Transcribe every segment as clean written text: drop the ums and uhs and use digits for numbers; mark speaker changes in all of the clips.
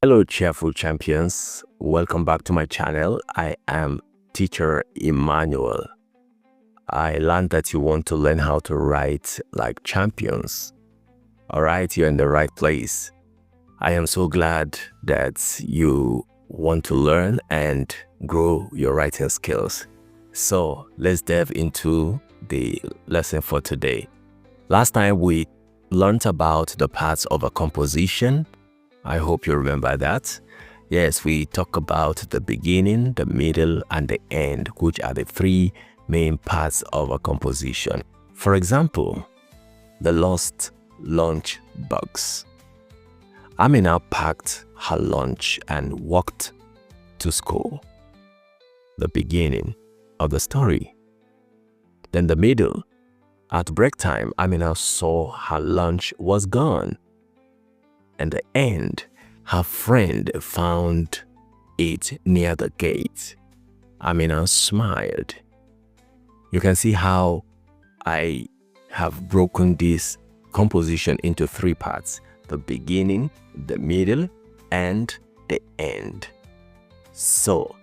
Speaker 1: Hello, cheerful champions. Welcome back to my channel. I am Teacher Emmanuel. I learned that you want to learn how to write like champions. All right, you're in the right place. I am so glad that you want to learn and grow your writing skills. So let's dive into the lesson for today. Last time we learned about the parts of a composition. I hope you remember that. Yes, we talk about the beginning, the middle, and the end, which are the three main parts of a composition. For example, the lost lunch box. Amina packed her lunch and walked to school. The beginning of the story. Then the middle. At break time, Amina saw her lunch was gone. And the end, her friend found it near the gate. Amina smiled. You can see how I have broken this composition into three parts: the beginning, the middle, and the end. So,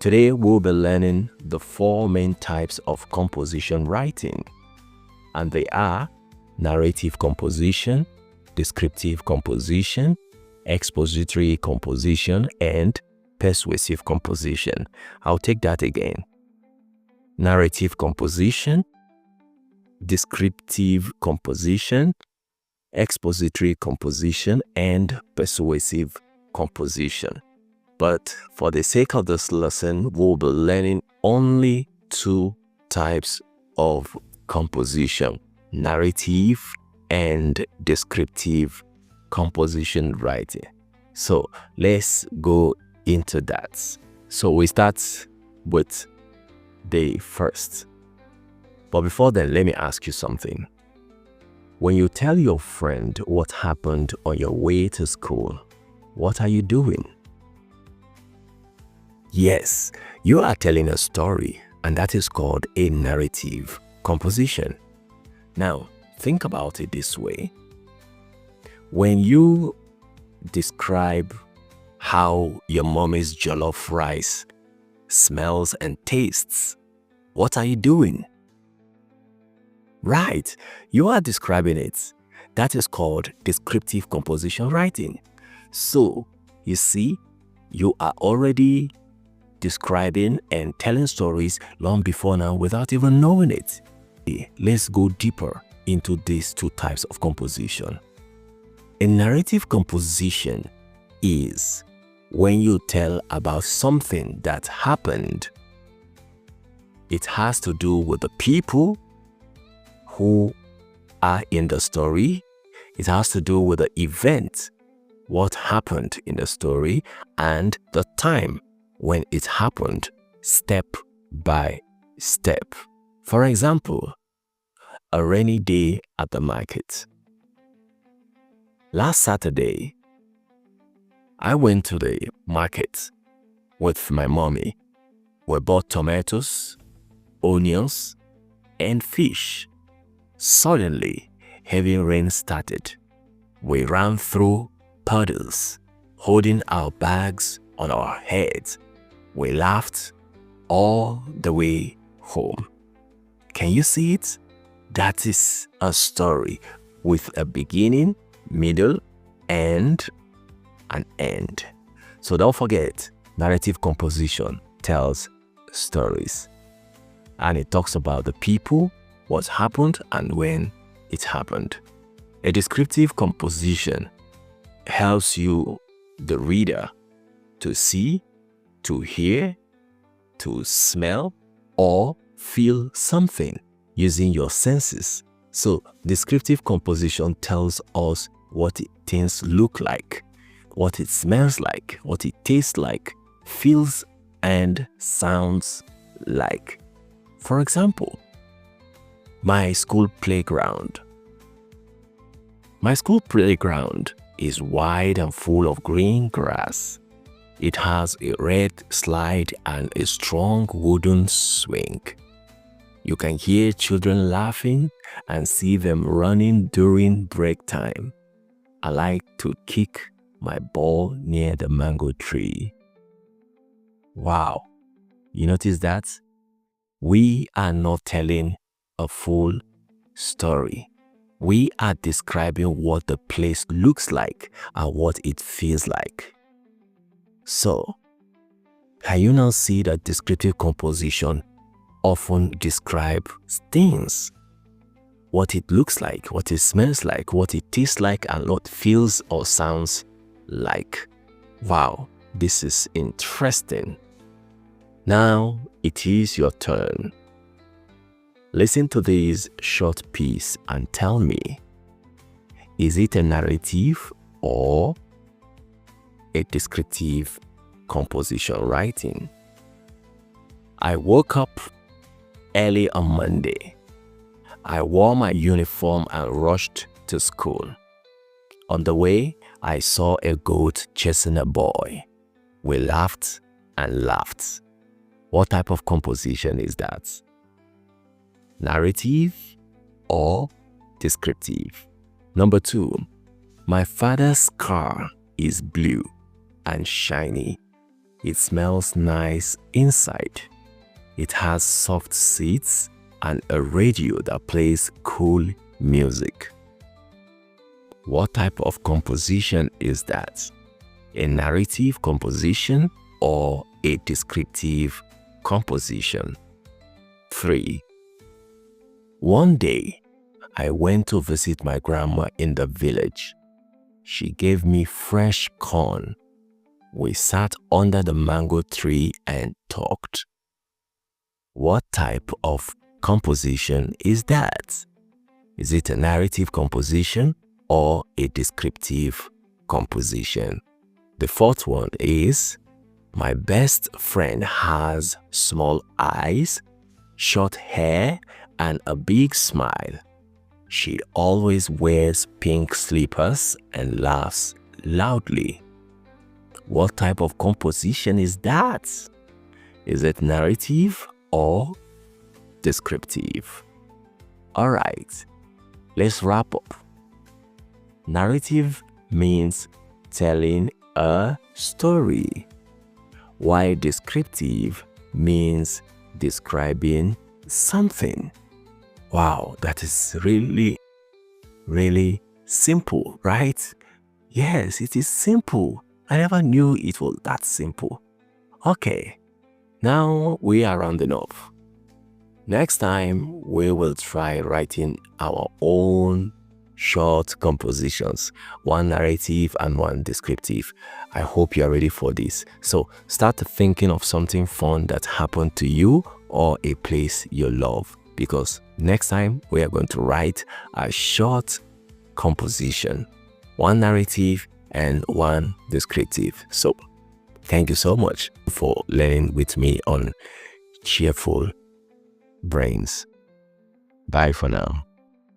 Speaker 1: today we'll be learning the four main types of composition writing. And they are narrative composition, descriptive composition, expository composition, and persuasive composition. I'll take that again. Narrative composition, descriptive composition, expository composition, and persuasive composition. But for the sake of this lesson, we'll be learning only two types of composition: narrative and descriptive composition writing. So let's go into that. So we start with the first. But before then, let me ask you something. When you tell your friend what happened on your way to school, what are you doing? Yes, you are telling a story, and that is called a narrative composition. Now, think about it this way. When you describe how your mommy's jollof rice smells and tastes, what are you doing? Right, you are describing it. That is called descriptive composition writing. So, you see, you are already describing and telling stories long before now without even knowing it. Let's go deeper into these two types of composition. A narrative composition is when you tell about something that happened. It has to do with the people who are in the story. It has to do with the event, what happened in the story, and the time when it happened, step by step. For example, a rainy day at the market. Last Saturday, I went to the market with my mommy. We bought tomatoes, onions, and fish. Suddenly, heavy rain started. We ran through puddles, holding our bags on our heads. We laughed all the way home. Can you see it? That is a story with a beginning, middle, and an end. So don't forget, narrative composition tells stories. And it talks about the people, what happened, and when it happened. A descriptive composition helps you, the reader, to see, to hear, to smell, or feel something using your senses. So descriptive composition tells us what things look like, what it smells like, what it tastes like, feels and sounds like. For example, my school playground. My school playground is wide and full of green grass. It has a red slide and a strong wooden swing. You can hear children laughing and see them running during break time. I like to kick my ball near the mango tree. Wow, you notice that? We are not telling a full story. We are describing what the place looks like and what it feels like. So, can you now see that descriptive composition often describes things? What it looks like, what it smells like, what it tastes like, and what feels or sounds like. Wow, this is interesting. Now it is your turn. Listen to this short piece and tell me, is it a narrative or a descriptive composition writing? I woke up early on Monday. I wore my uniform and rushed to school. On the way, I saw a goat chasing a boy. We laughed and laughed. What type of composition is that? Narrative or descriptive? Number 2, my father's car is blue and shiny. It smells nice inside. It has soft seats and a radio that plays cool music. What type of composition is that? A narrative composition or a descriptive composition? 3, one day, I went to visit my grandma in the village. She gave me fresh corn. We sat under the mango tree and talked. What type of composition is that? Is it a narrative composition or a descriptive composition? The 4th one is, my best friend has small eyes, short hair, and a big smile. She always wears pink slippers and laughs loudly. What type of composition is that? Is it narrative or descriptive? Alright, let's wrap up. Narrative means telling a story, while descriptive means describing something. Wow, that is really, really simple, right? Yes, it is simple. I never knew it was that simple. Okay, now we are rounding off. Next time, we will try writing our own short compositions, one narrative and one descriptive. I hope you are ready for this. So start thinking of something fun that happened to you or a place you love, because next time we are going to write a short composition, one narrative and one descriptive. So thank you so much for learning with me on Cheerful Brains. Bye for now.